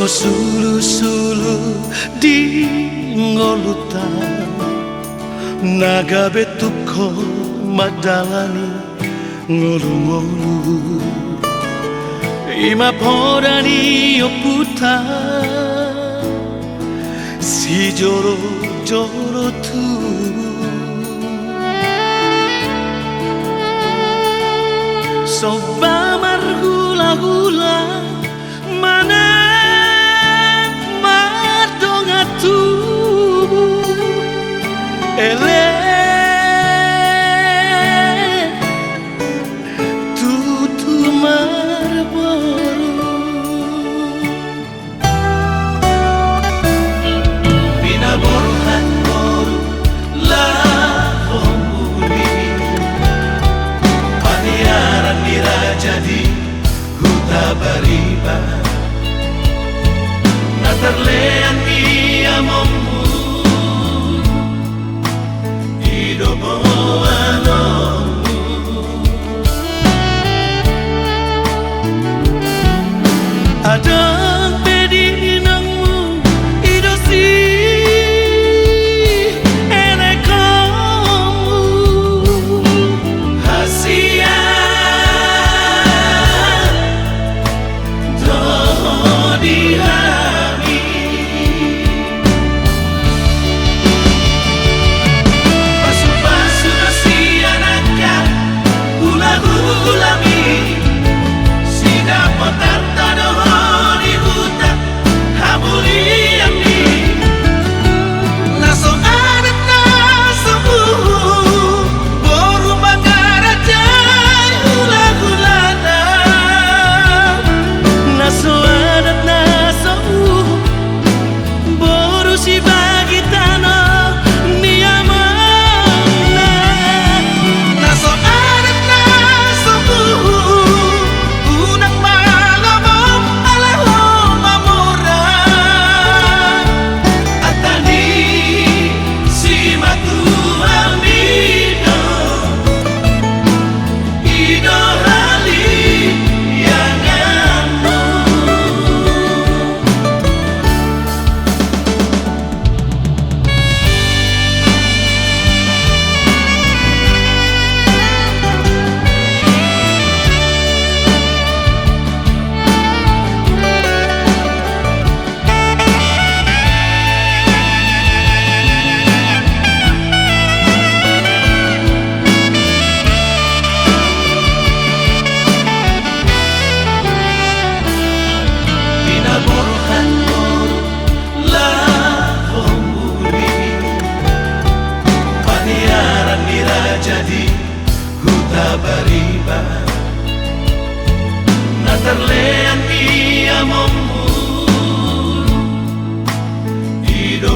sulu-sulu di ngoluta naga betuko madalani ngolu-ngolu ima podani oputa si joro-joro tu soba margula-gula mana madonga tu ele tutu marboru bina borhan boru la homuli paniaran dirajadi huta bariba natarlean ia mommu adang bedinangmu idosi enekamu hasia dodi hami pasu-pasu nasi anaknya hula-hulami sida potar tadohoni huta hamuli ami naso adat naso boru bagara jai hula-hulana naso adat naso boru si bagi tanah niamana naso adat naso unang malamom alaho mamura atani si matu amino ido hali yang anu bina borhan boru la homuli paniaran dirajadi huta bariba natarlean ia mommu ido